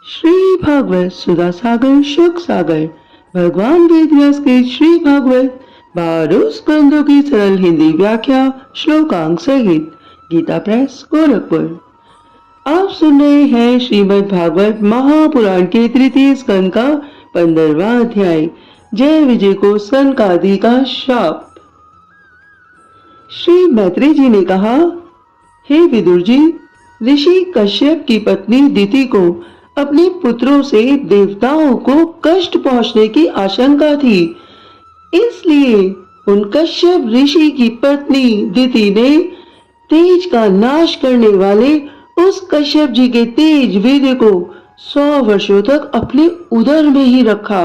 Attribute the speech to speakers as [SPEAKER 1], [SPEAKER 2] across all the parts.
[SPEAKER 1] श्री भागवत सुधा सागर शुक सागर भगवान वेद व्यास के श्री भागवत 12 स्कंदों की सरल हिंदी व्याख्या श्लोकांक सहित गीता प्रेस गोरखपुर। आप सुन रहे हैं श्रीमद् भागवत महापुराण के तृतीय स्कंद का 15वां अध्याय जय विजय को सनकादि का शाप। श्री मैत्री जी ने कहा, हे विदुर जी, ऋषि कश्यप की पत्नी दिति को अपने पुत्रों से देवताओं को कष्ट पहुंचने की आशंका थी, इसलिए उन कश्यप ऋषि की पत्नी दिति ने तेज का नाश करने वाले उस कश्यप जी के तेज वीर्य को 100 वर्षों तक अपने उदर में ही रखा।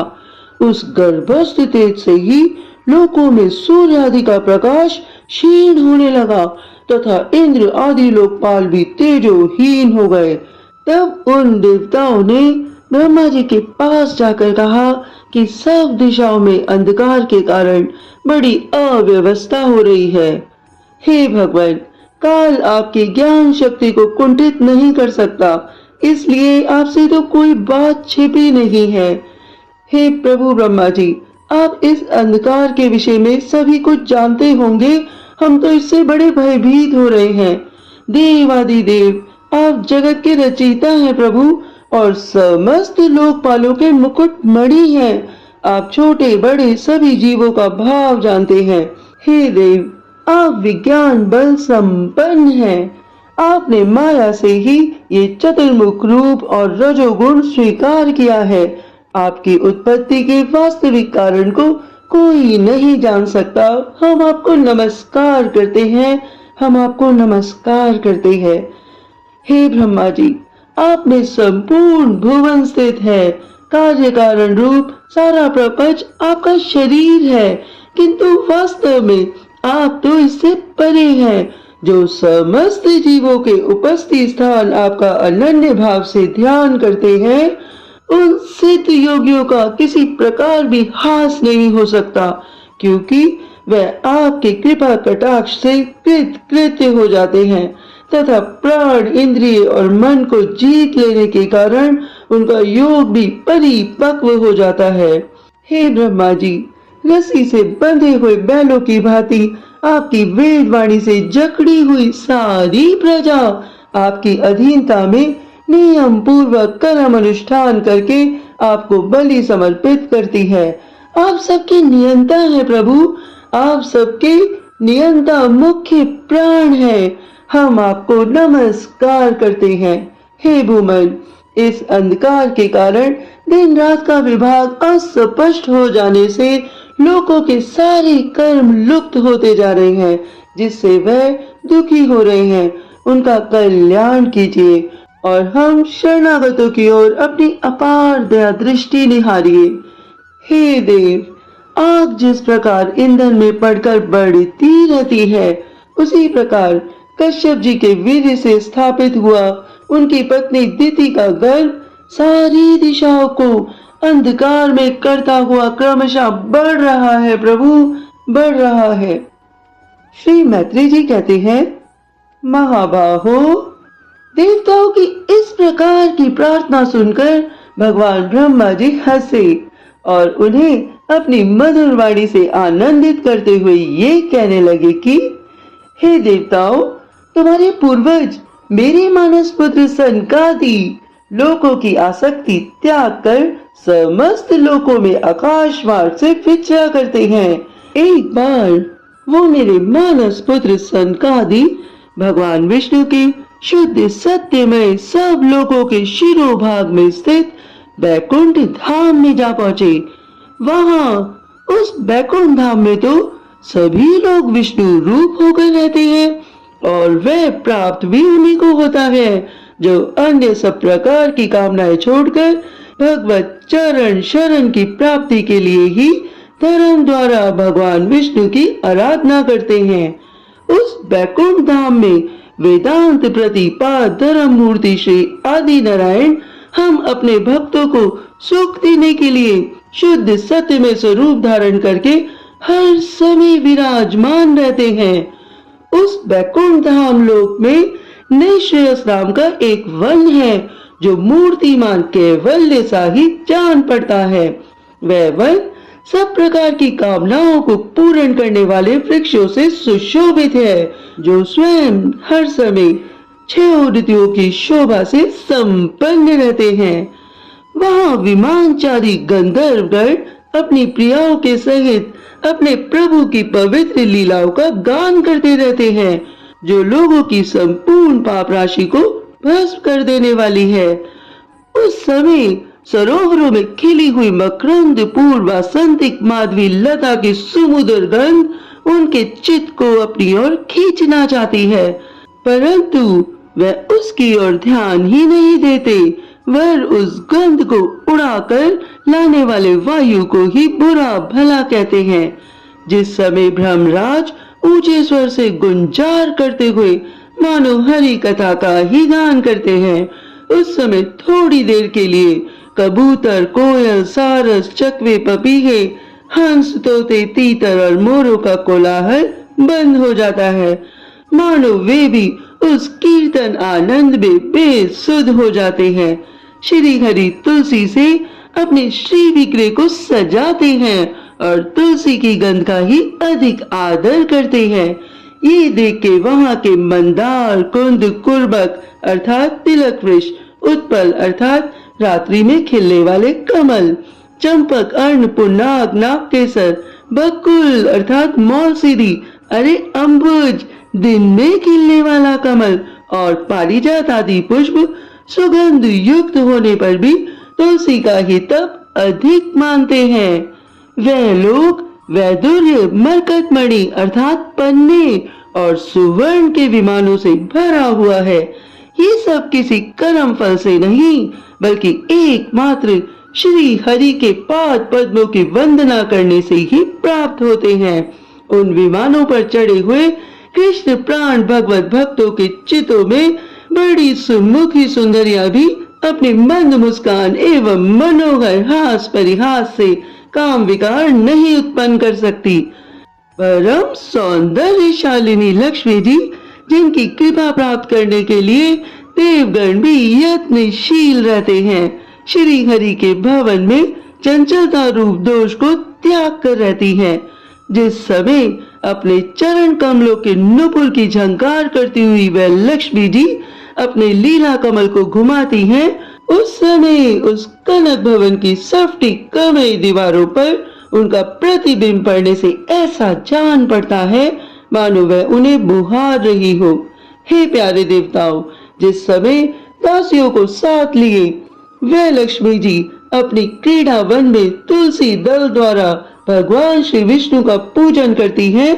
[SPEAKER 1] उस गर्भस्थ तेज से ही लोकों में सूर्य आदि का प्रकाश क्षीण होने लगा तथा इंद्र आदि लोकपाल भी तेजोहीन हो गए। तब उन देवताओं ने ब्रह्मा जी के पास जाकर कहा कि सब दिशाओं में अंधकार के कारण बड़ी अव्यवस्था हो रही है। हे भगवान, काल आपकी ज्ञान शक्ति को कुंठित नहीं कर सकता, इसलिए आपसे तो कोई बात छिपी नहीं है। हे प्रभु ब्रह्मा जी, आप इस अंधकार के विषय में सभी कुछ जानते होंगे, हम तो इससे बड़े भयभीत हो रहे हैं। देवादि देव, आप जगत के रचयिता हैं प्रभु, और समस्त लोकपालों के मुकुट मणि हैं। आप छोटे बड़े सभी जीवों का भाव जानते हैं। हे देव, आप विज्ञान बल संपन्न हैं। आपने माया से ही ये चतुर्मुख रूप और रजोगुण स्वीकार किया है। आपकी उत्पत्ति के वास्तविक कारण को कोई नहीं जान सकता। हम आपको नमस्कार करते हैं, हम आपको नमस्कार करते हैं। हे ब्रह्मा जी, आप में संपूर्ण भुवन स्थित है। कार्य कारण रूप सारा प्रपंच आपका शरीर है, किंतु वास्तव में आप तो इससे परे हैं। जो समस्त जीवों के उपस्थित स्थान आपका अनन्य भाव से ध्यान करते हैं, उन सिद्ध योगियों का किसी प्रकार भी हास नहीं हो सकता, क्योंकि वह आपके कृपा कटाक्ष से कृत्य हो जाते हैं तथा प्राण, इंद्रिय और मन को जीत लेने के कारण उनका योग भी परिपक्व हो जाता है। हे ब्रह्मा जी, रस्सी से बंधे हुए बैलों की भांति आपकी वेद वाणी से जकड़ी हुई सारी प्रजा आपकी अधीनता में नियम पूर्वक कर्म अनुष्ठान करके आपको बलि समर्पित करती है। आप सबके नियंता है प्रभु, आप सबके नियंता मुख्य प्राण है। हम आपको नमस्कार करते हैं। हे भूमन, इस अंधकार के कारण दिन रात का विभाग अस्पष्ट हो जाने से लोगों के सारे कर्म लुप्त होते जा रहे हैं, जिससे वह दुखी हो रहे हैं। उनका कल्याण कीजिए और हम शरणागतों की ओर अपनी अपार दया दृष्टि निहारिए। हे देव, आग जिस प्रकार ईंधन में पड़कर बढ़ती रहती है, उसी प्रकार कश्यप जी के वीर्य से स्थापित हुआ उनकी पत्नी दिति का गर्भ सारी दिशाओं को अंधकार में करता हुआ क्रमशः बढ़ रहा है प्रभु, बढ़ रहा है। श्री मैत्री जी कहते हैं, महाबाहो, देवताओं की इस प्रकार की प्रार्थना सुनकर भगवान ब्रह्मा जी हंसे और उन्हें अपनी मधुर वाणी से आनंदित करते हुए ये कहने लगे कि हे देवताओं, तुम्हारे पूर्वज मेरे मानस पुत्र सनकादि लोकों की आसक्ति त्याग कर समस्त लोकों में आकाश मार्ग से विचरा करते हैं। एक बार वो मेरे मानस पुत्र सनकादि भगवान विष्णु के शुद्ध सत्यमय सब लोगों के शिरोभाग में स्थित बैकुंठ धाम में जा पहुंचे। वहां उस बैकुंठ धाम में तो सभी लोग विष्णु रूप होकर रहते हैं और वह प्राप्त भी उन्हीं को होता है जो अन्य सब प्रकार की कामनाएं छोड़कर भगवत चरण शरण की प्राप्ति के लिए ही धर्म द्वारा भगवान विष्णु की आराधना करते हैं। उस बैकुंठ धाम में वेदांत प्रतिपाद धर्म मूर्ति श्री आदि नारायण हम अपने भक्तों को सुख देने के लिए शुद्ध सत्य में स्वरूप धारण करके हर समय विराजमान रहते हैं। उस बैकुंठ धाम लोक में निश्रेयस नाम का एक वन है जो मूर्तिमान कैवल्य सा ही जान पड़ता है। वह वन सब प्रकार की कामनाओं को पूर्ण करने वाले वृक्षों से सुशोभित है, जो स्वयं हर समय 6 ऋतुओं की शोभा से संपन्न रहते हैं। वहाँ विमानचारी गंधर्वगण अपनी प्रियाओं के सहित अपने प्रभु की पवित्र लीलाओं का गान करते रहते हैं, जो लोगों की संपूर्ण पाप राशि को भस्म कर देने वाली है। उस समय सरोवरों में खिली हुई मकरंद पूर्व वासंतिक माधवी लता की सुमधुर गंध उनके चित्त को अपनी ओर खींचना चाहती है, परंतु वह उसकी ओर ध्यान ही नहीं देते, वह उस गंध को उड़ाकर लाने वाले वायु को ही बुरा भला कहते हैं। जिस समय ब्रह्मराज ऊंचे स्वर से गुंजार करते हुए मानो हरि कथा का ही गान करते हैं, उस समय थोड़ी देर के लिए कबूतर, कोयल, सारस, चकवे, पपीहे, हंस, तोते, तीतर और मोरों का कोलाहल बंद हो जाता है, मानो वे भी उस कीर्तन आनंद में बेसुध हो जाते हैं। श्री हरि तुलसी से अपने श्री विग्रह को सजाते हैं और तुलसी की गंध का ही अधिक आदर करते हैं। ये देख के वहाँ के मंदार, कुंद, कुर्बक अर्थात तिलक वृक्ष, उत्पल अर्थात रात्रि में खिलने वाले कमल, चंपक, अर्ण, पुन्नाग, नागकेसर, बकुल अर्थात मौलसीरी, अरे अम्बुज दिन में खिलने वाला कमल और पारिजात आदि पुष्प सुगंध युक्त होने पर भी तुलसी का ही तप अधिक मानते हैं। वह लोग वैदुर्य, मरकतमणि अर्थात पन्ने और सुवर्ण के विमानों से भरा हुआ है। ये सब किसी कर्म फल से नहीं, बल्कि एकमात्र श्री हरि के पाद पद्मों की वंदना करने से ही प्राप्त होते हैं। उन विमानों पर चढ़े हुए कृष्ण प्राण भगवत भक्तों के चित्तों में बड़ी सुमुखी सुंदरियां भी अपनी मंद मुस्कान एवं मनोहर हास परिहास से काम विकार नहीं उत्पन्न कर सकती। परम सौंदर्यशालिनी लक्ष्मी जी, जिनकी कृपा प्राप्त करने के लिए देवगण भी यत्नशील रहते हैं, श्री हरि के भवन में चंचलता रूप दोष को त्याग कर रहती हैं। जिस समय अपने चरण कमलों के नुपुर की झंकार करती हुई वह लक्ष्मी जी अपने लीला कमल को घुमाती हैं, उस समय उस कनक भवन की सफ्टी कमई दीवारों पर उनका प्रतिबिंब पड़ने से ऐसा जान पड़ता है मानो वह उन्हें बुहार रही हो। हे प्यारे देवताओं, जिस समय दासियों को साथ लिए वह लक्ष्मी जी अपनी क्रीड़ा वन में तुलसी दल द्वारा भगवान श्री विष्णु का पूजन करती हैं,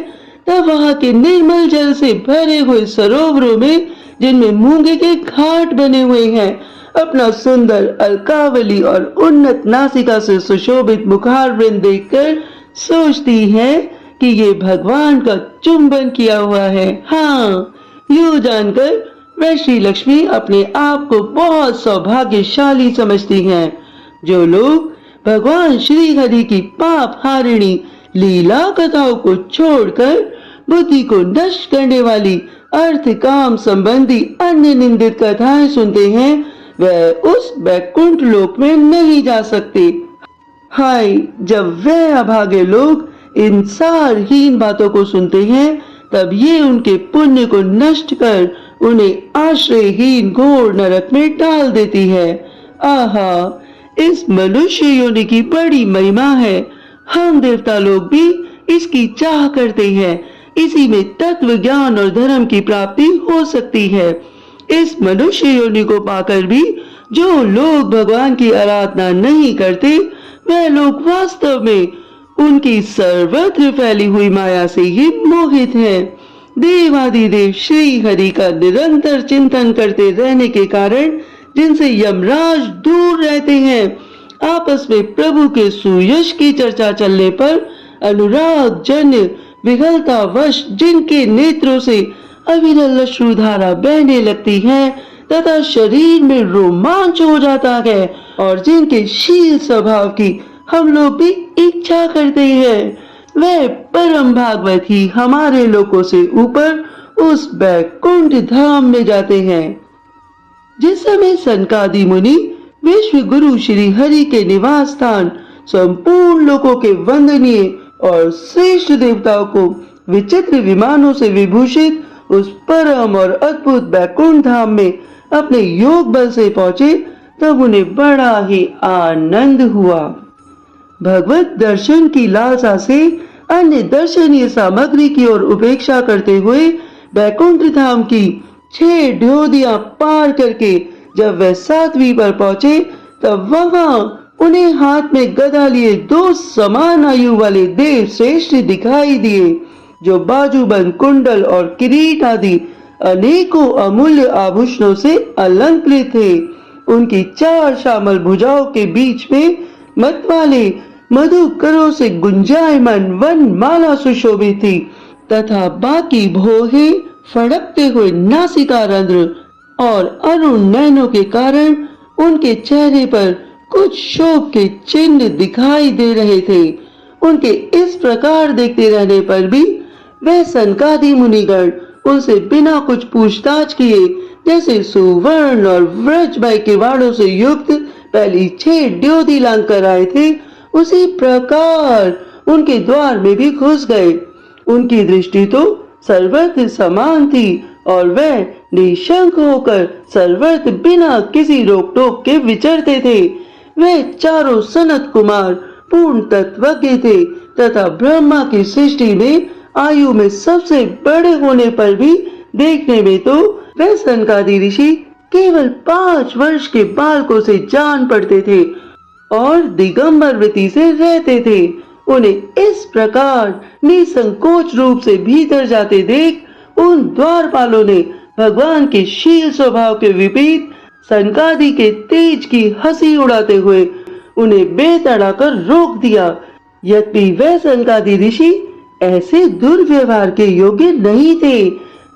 [SPEAKER 1] तब वहाँ के निर्मल जल से भरे हुए सरोवरों में, जिनमें मूंगे के घाट बने हुए हैं, अपना सुंदर अलकावली और उन्नत नासिका से सुशोभित मुखार वृंद देखकर सोचती है कि ये भगवान का चुंबन किया हुआ है। हाँ, यूं जानकर वह श्री लक्ष्मी अपने आप को बहुत सौभाग्यशाली समझती हैं। जो लोग भगवान श्री हरि की पाप हारिणी लीला कथाओं को छोड़कर बुद्धि को नष्ट करने वाली अर्थ काम संबंधी अन्य निंदित कथाएं सुनते हैं, वह उस वैकुंठ लोक में नहीं जा सकते। हाय, जब वह अभागे लोग इन सारहीन बातों को सुनते हैं, तब ये उनके पुण्य को नष्ट कर उन्हें आश्रयहीन घोर नरक में डाल देती है। आहा, इस मनुष्य योनि की बड़ी महिमा है। हम देवता लोग भी इसकी चाह करते हैं। इसी में तत्व ज्ञान और धर्म की प्राप्ति हो सकती है। इस मनुष्य योनि को पाकर भी जो लोग भगवान की आराधना नहीं करते, वह लोग वास्तव में उनकी सर्वत्र फैली हुई माया से ही मोहित हैं। देवादिदेव श्री हरि का निरंतर चिंतन करते रहने के कारण जिनसे यमराज दूर रहते हैं, आपस में प्रभु के सुयश की चर्चा चलने पर अनुराग जन्य विगलतावश जिनके नेत्रों से अविरल अश्रुधारा बहने लगती है तथा शरीर में रोमांच हो जाता है, और जिनके शील स्वभाव की हम लोग भी इच्छा करते हैं, वह परम भागवत ही हमारे लोकों से ऊपर उस बैकुंठ धाम में जाते हैं। जिस समय सनकादि मुनि विश्व गुरु श्री हरि के निवास स्थान संपूर्ण लोकों के वंदनीय और श्रेष्ठ देवताओं को विचित्र विमानों से विभूषित उस परम और अद्भुत बैकुंठ धाम में अपने योग बल से पहुंचे, तब उन्हें बड़ा ही आनंद हुआ। भगवत दर्शन की लालसा से अन्य दर्शनीय सामग्री की ओर उपेक्षा करते हुए बैकुंठ धाम की 6 ड्योदियां पार करके जब वे 7वीं पर पहुंचे, तब वहां उन्हें हाथ में गदा लिए 2 समान आयु वाले देव श्रेष्ठ दिखाई दिए, जो बाजूबंद, कुंडल और किरीट आदि अनेकों अमूल्य आभूषणों से अलंकृत थे। उनकी 4 श्यामल भुजाओं के बीच में मतवाले मधुकरों से गुंजायमान वन माला सुशोभित थी तथा बाकी भौहें फड़कते हुए नासिका रंध्र और अरुण नयनों के कारण उनके चेहरे पर कुछ शोक के चिन्ह दिखाई दे रहे थे। उनके इस प्रकार देखते रहने पर भी वह सनकादि मुनिगण उनसे बिना कुछ पूछताछ किए जैसे सुवर्ण और व्रजमय किवाड़ों से युक्त पहली 6 ड्योदी लांघ कर आए थे, उसी प्रकार उनके द्वार में भी घुस गए। उनकी दृष्टि तो सर्वत्र समान थी और वह निशंक होकर सर्वत्र बिना किसी रोक टोक के विचरते थे। वे चारों सनत कुमार पूर्ण तत्वज्ञ थे तथा ब्रह्मा की सृष्टि में आयु में सबसे बड़े होने पर भी देखने में तो वे सनकादि ऋषि केवल 5 वर्ष के बालकों से जान पड़ते थे और दिगंबर वृत्ति से रहते थे। उन्हें इस प्रकार निसंकोच रूप से भीतर जाते देख उन द्वारपालों ने भगवान के शील स्वभाव के विपरीत सनकादि के तेज की हंसी उड़ाते हुए उन्हें बेतड़ा कर रोक दिया। यद्यपि वह सनकादि ऋषि ऐसे दुर्व्यवहार के योग्य नहीं थे।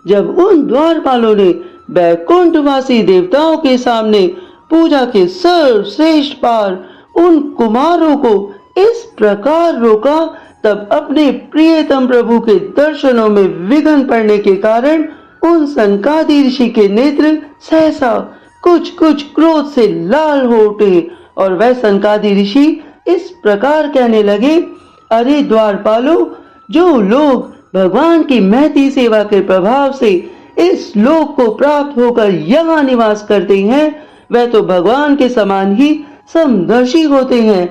[SPEAKER 1] जब उन द्वारपालों ने बैकुंठवासी देवताओं के सामने पूजा के सर्वश्रेष्ठ पार उन कुमारों को इस प्रकार रोका, तब अपने प्रियतम प्रभु के दर्शनों में विघ्न पड़ने के कारण उन सनकादि ऋषि के नेत्र सहसा कुछ क्रोध से लाल हो उठे और वह सनकादि ऋषि इस प्रकार कहने लगे, अरे द्वारपालो, जो लोग भगवान की महती सेवा के प्रभाव से इस लोक को प्राप्त होकर यहाँ निवास करते हैं, वह तो भगवान के समान ही समदर्शी होते हैं।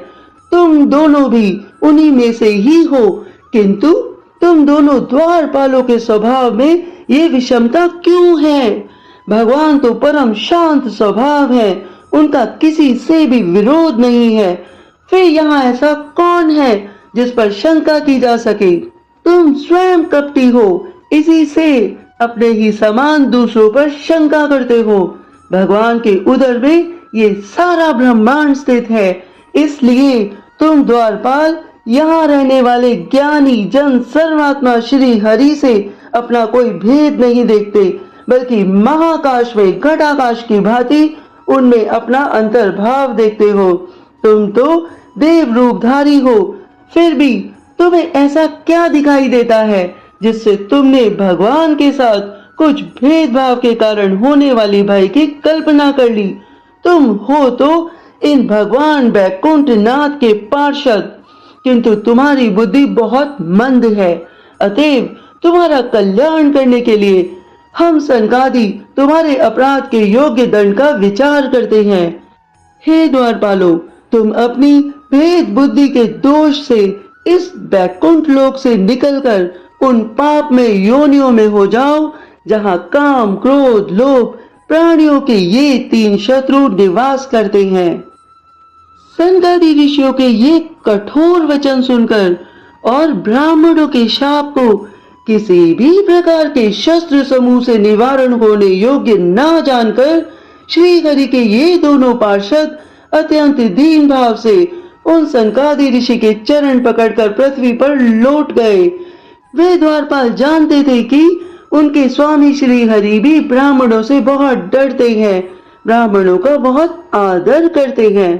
[SPEAKER 1] तुम दोनों भी उन्हीं में से ही हो, किंतु तुम दोनों द्वारपालों के स्वभाव में ये विषमता क्यों है? भगवान तो परम शांत स्वभाव है, उनका किसी से भी विरोध नहीं है। फिर यहाँ ऐसा कौन है जिस पर शंका की जा सके? तुम स्वयं कपटी हो, इसी से अपने ही समान दूसरों पर शंका करते हो। भगवान के उदर में ये सारा ब्रह्मांड स्थित है, इसलिए तुम द्वारपाल यहाँ रहने वाले ज्ञानी जन सर्वात्मा श्री हरि से अपना कोई भेद नहीं देखते, बल्कि महाकाश में घटाकाश की भांति उनमें अपना अंतर्भाव देखते हो। तुम तो देव रूपधारी हो, फिर भी तुम्हें ऐसा क्या दिखाई देता है जिससे तुमने भगवान के साथ कुछ भेदभाव के कारण होने वाली भय की कल्पना कर ली? तुम हो तो इन भगवान बैकुंठ नाथ के पार्षद, किंतु तुम्हारी बुद्धि बहुत मंद है। अतएव तुम्हारा कल्याण करने के लिए हम सनकादि तुम्हारे अपराध के योग्य दंड का विचार करते हैं। हे द्वारपालो, तुम अपनी भेद बुद्धि के दोष से इस बैकुंठ लोक से निकलकर उन पाप में योनियों में हो जाओ, जहाँ काम, क्रोध, लोभ प्राणियों के ये 3 शत्रु निवास करते हैं। सनकादि ऋषियों के ये कठोर वचन सुनकर और ब्राह्मणों के शाप को किसी भी प्रकार के शस्त्र समूह से निवारण होने योग्य न जानकर श्री हरि के ये दोनों पार्षद अत्यंत दीन भाव से उन सनकादि ऋषि के चरण पकड़कर पृथ्वी पर लौट गए। वे द्वारपाल जानते थे कि उनके स्वामी श्री हरि भी ब्राह्मणों से बहुत डरते हैं, ब्राह्मणों का बहुत आदर करते हैं।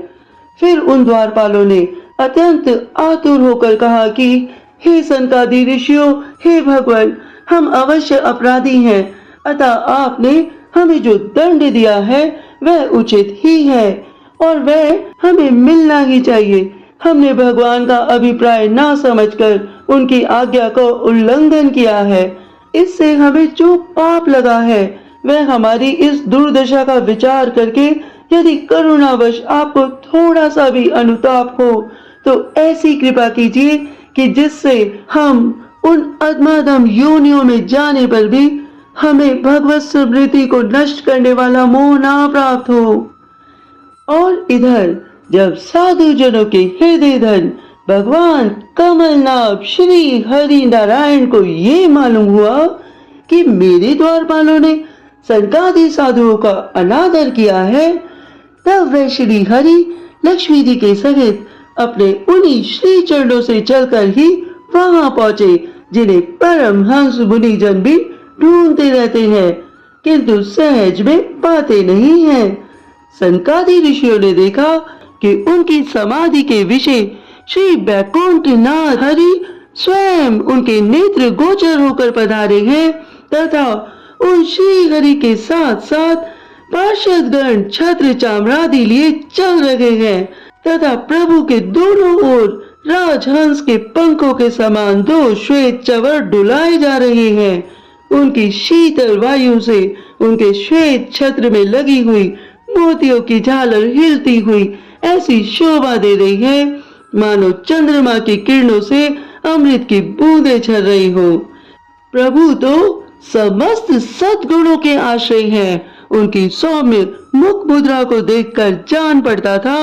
[SPEAKER 1] फिर उन द्वारपालों ने अत्यंत आतुर होकर कहा कि हे सनकादि ऋषियों, हे भगवान, हम अवश्य अपराधी हैं, अतः आपने हमें जो दंड दिया है वह उचित ही है और वह हमें मिलना ही चाहिए। हमने भगवान का अभिप्राय ना समझकर उनकी आज्ञा का उल्लंघन किया है। इससे हमें जो पाप लगा है वह हमारी इस दुर्दशा का विचार करके यदि करुणावश आपको थोड़ा सा भी अनुताप हो तो ऐसी कृपा कीजिए कि जिससे हम उन अधमदम योनियों में जाने पर भी हमें भगवत स्मृति को नष्ट करने वाला मोह ना प्राप्त हो। और इधर जब साधु जनों के हृदय धन भगवान कमलनाभ श्री हरि नारायण को ये मालूम हुआ कि मेरे द्वारपालों ने सनकादि साधुओं का अनादर किया है, तब वह श्री हरि लक्ष्मी जी के सहित अपने उन्हीं श्री चरणों से चलकर ही वहां पहुंचे जिन्हें परमहंस मुनिजन भी ढूंढते रहते हैं किंतु सहज में पाते नहीं हैं। सनकादि ऋषियों ने देखा कि उनकी समाधि के विषय श्री बैकुंठनाथ हरि स्वयं उनके नेत्र गोचर होकर पधारे हैं तथा उन श्री हरि के साथ साथ पार्षदगण छत्र चामरादि लिए चल रहे हैं तथा प्रभु के दोनों ओर राजहंस के पंखों के समान दो श्वेत चवर डुलाए जा रहे हैं। उनकी शीतल वायु से उनके श्वेत छत्र में लगी हुई मोतियों की झालर हिलती हुई ऐसी शोभा दे रही है मानो चंद्रमा की किरणों से अमृत की बूंदें झर रही हो। प्रभु तो समस्त सद्गुणों के आश्रय हैं। उनकी सौम्य मुख मुद्रा को देखकर जान पड़ता था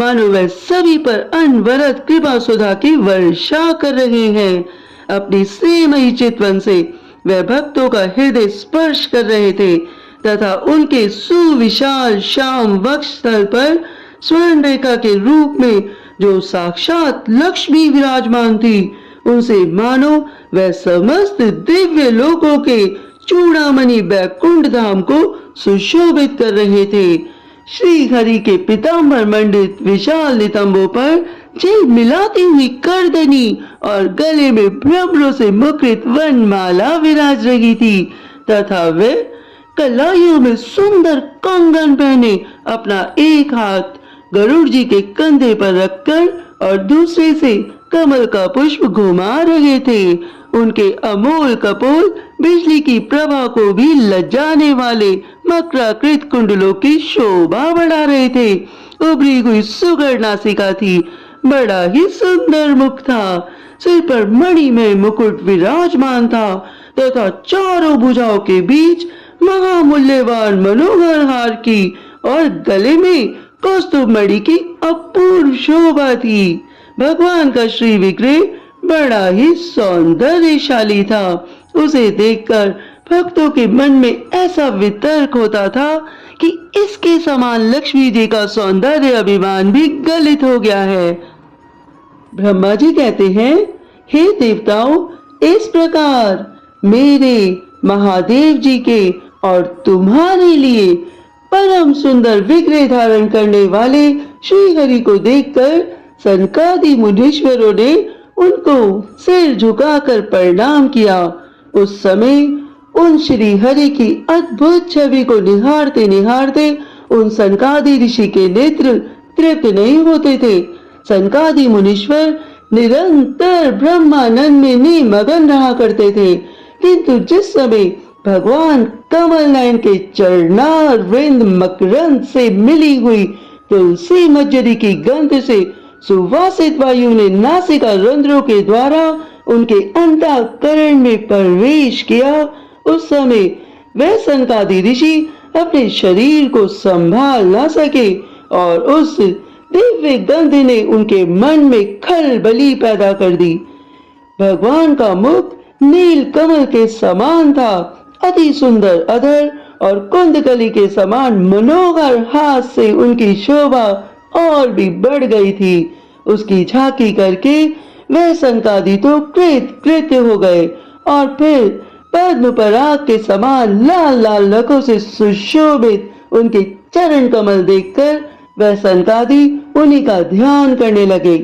[SPEAKER 1] मानो वह सभी पर अनवरत कृपा सुधा की वर्षा कर रहे हैं। अपनी स्नेहमयी चितवन से वह भक्तों का हृदय स्पर्श कर रहे थे तथा उनके सुविशाल श्याम वक्षस्थल पर स्वर्ण रेखा के रूप में जो साक्षात लक्ष्मी विराजमान थी उनसे मानो वह समस्त दिव्य लोकों के चूड़ामणि बैकुंठ धाम को सुशोभित कर रहे थे। श्री हरि के पीतांबर मंडित विशाल नितंबों पर झिल मिलाती हुई करदनी और गले में भ्रमरों से मुखरित वनमाला विराज रही थी तथा वे कलाइयों में सुंदर कंगन पहने अपना एक हाथ गरुड़ जी के कंधे पर रखकर और दूसरे से कमल का पुष्प घुमा रहे थे। उनके अमोल कपोल बिजली की प्रभा को भी लज्जाने वाले मकराकृत कुंडलों की शोभा बढ़ा रहे थे। उभरी हुई सुगढ़ नासिका थी, बड़ा ही सुंदर मुख था, सिर पर मणिमय मुकुट विराजमान था तथा चारों भुजाओं के बीच महामूल्यवान मनोहर हार की और गले में कौस्तुभ मणि की अपूर्व शोभा थी। भगवान का श्री विग्रह बड़ा ही सौंदर्यशाली था। उसे देखकर भक्तों के मन में ऐसा वितर्क होता था कि इसके समान लक्ष्मी जी का सौंदर्य अभिमान भी गलित हो गया है। ब्रह्मा जी कहते हैं, हे देवताओं, इस प्रकार मेरे महादेव जी के और तुम्हारे लिए परम सुंदर विग्रह धारण करने वाले श्री हरि को देखकर सनकादि मुनीश्वरों ने उनको सिर झुकाकर प्रणाम किया। उस समय उन श्री हरि की अद्भुत छवि को निहारते निहारते उन सनकादि ऋषि के नेत्र तृप्त नहीं होते थे। सनकादि मुनीश्वर निरंतर ब्रह्मानंद में निमग्न रहा करते थे किंतु जिस समय भगवान कमल नयन के चरणार वृंद मकरंद से मिली हुई तुलसी मज्जरी की गंध से सुवासित वायु ने नासिका रंध्रों के द्वारा उनके अंतःकरण में प्रवेश किया, उस समय वह सनकादि ऋषि अपने शरीर को संभाल न सके और उस दिव्य गंध ने उनके मन में खलबली पैदा कर दी। भगवान का मुख नील कमल के समान था, अति सुंदर अधर और कुंदकली के समान मनोहर हाथ से उनकी शोभा और भी बढ़ गई थी। उसकी झांकी करके वह सनकादि तो कृत हो गए और फिर पद्म पराग के समान लाल लाल नखों से सुशोभित उनके चरण कमल देखकर वह सनकादि उन्हीं का ध्यान करने लगे।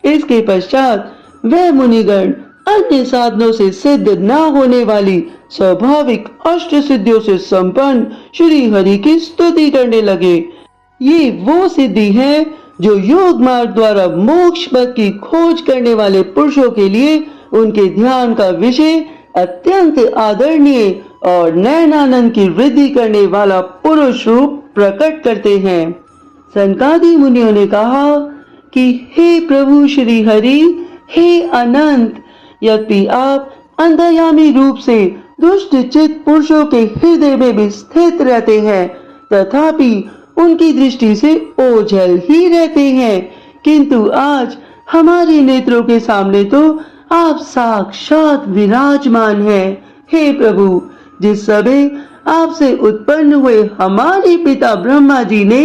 [SPEAKER 1] इसके पश्चात वह मुनिगण अन्य साधनों से सिद्ध न होने वाली स्वाभाविक अष्ट सिद्धियों से संपन्न श्री हरि की स्तुति करने लगे। ये वो सिद्धि है जो योग मार्ग द्वारा मोक्ष पद की खोज करने वाले पुरुषों के लिए उनके ध्यान का विषय अत्यंत आदरणीय और नयनानंद की वृद्धि करने वाला पुरुष रूप प्रकट करते हैं। सनकादि मुनियों ने कहा कि हे प्रभु श्री हरि, हे अनंत, यद्यपि आप अंतर्यामी रूप से दुष्ट चित्त पुरुषों के हृदय में भी स्थित रहते हैं, तथापि उनकी दृष्टि से ओझल ही रहते हैं, किंतु आज हमारे नेत्रों के सामने तो आप साक्षात विराजमान हैं। हे प्रभु, जिस समय आपसे उत्पन्न हुए हमारे पिता ब्रह्मा जी ने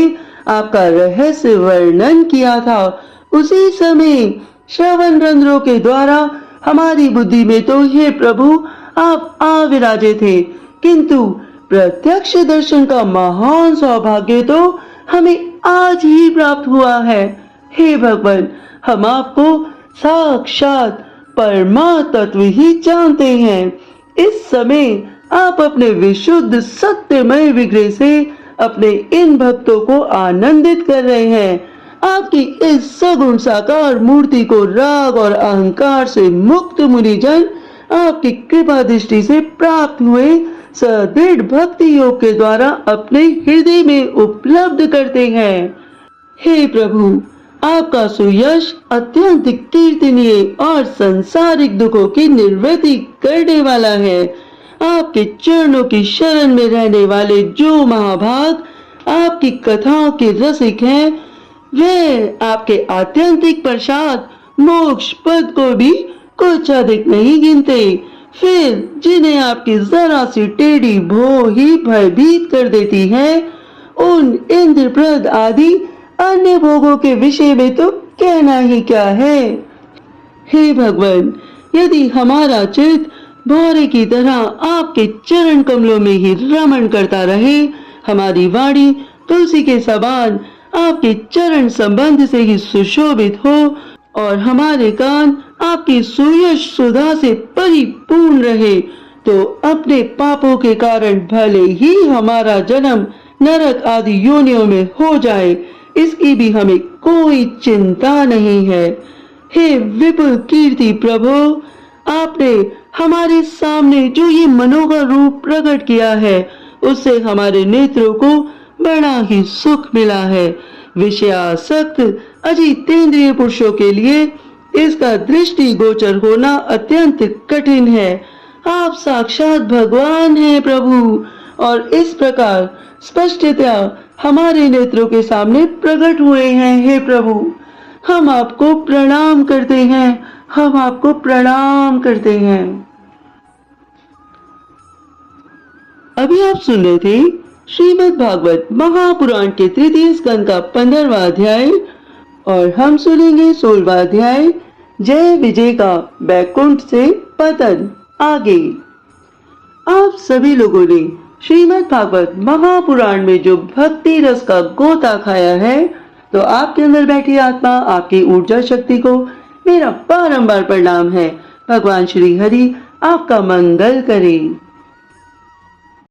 [SPEAKER 1] आपका रहस्य वर्णन किया था, उसी समय श्रवण रंध्रों के द्वारा हमारी बुद्धि में तो हे प्रभु आप आ विराजे थे, किंतु प्रत्यक्ष दर्शन का महान सौभाग्य तो हमें आज ही प्राप्त हुआ है। हे भगवान, हम आपको साक्षात परमात्म तत्व ही जानते हैं। इस समय आप अपने विशुद्ध सत्यमय विग्रह से अपने इन भक्तों को आनंदित कर रहे हैं। आपकी इस सगुण साकार मूर्ति को राग और अहंकार से मुक्त मुनिजन आपकी कृपा दृष्टि से प्राप्त हुए सदृढ़ भक्ति योग के द्वारा अपने हृदय में उपलब्ध करते हैं। हे प्रभु, आपका सुयश अत्यंत कीर्तनीय और संसारिक दुखों की निवृत्ति करने वाला है। आपके चरणों की शरण में रहने वाले जो महाभाग आपकी कथाओं के रसिक हैं, वे आपके आत्यंतिक प्रसाद मोक्ष पद को भी कुछ अधिक नहीं गिनते। फिर जिन्हें आपकी जरा सी टेढ़ी भो ही भयभीत कर देती है, उन इंद्रप्रद आदि अन्य भोगों के विषय में तो कहना ही क्या है। हे भगवान, यदि हमारा चित्त भौरे की तरह आपके चरण कमलों में ही रमण करता रहे, हमारी वाणी तुलसी के समान आपके चरण संबंध से ही सुशोभित हो और हमारे कान आपकी सुयश सुधा से परिपूर्ण रहे, तो अपने पापों के कारण भले ही हमारा जन्म नरक आदि योनियों में हो जाए, इसकी भी हमें कोई चिंता नहीं है। हे विपुल कीर्ति प्रभु, आपने हमारे सामने जो ये मनोहर रूप प्रकट किया है, उससे हमारे नेत्रों को बड़ा ही सुख मिला है। विषयासक्त अजितेंद्रिय पुरुषों के लिए इसका दृष्टि गोचर होना अत्यंत कठिन है। आप साक्षात भगवान हैं प्रभु, और इस प्रकार स्पष्टतया हमारे नेत्रों के सामने प्रकट हुए हैं। हे प्रभु, हम आपको प्रणाम करते हैं, हम आपको प्रणाम करते हैं। अभी आप सुन रहे थे श्रीमद् भागवत महापुराण के तृतीय स्कंद का 15वां अध्याय, और हम सुनेंगे 16वां अध्याय जय विजय का बैकुंठ से पतन। आगे आप सभी लोगों ने श्रीमद् भागवत महापुराण में जो भक्ति रस का गोता खाया है, तो आपके अंदर बैठी आत्मा, आपकी ऊर्जा शक्ति को मेरा बारंबार प्रणाम है। भगवान श्री हरि आपका मंगल करे।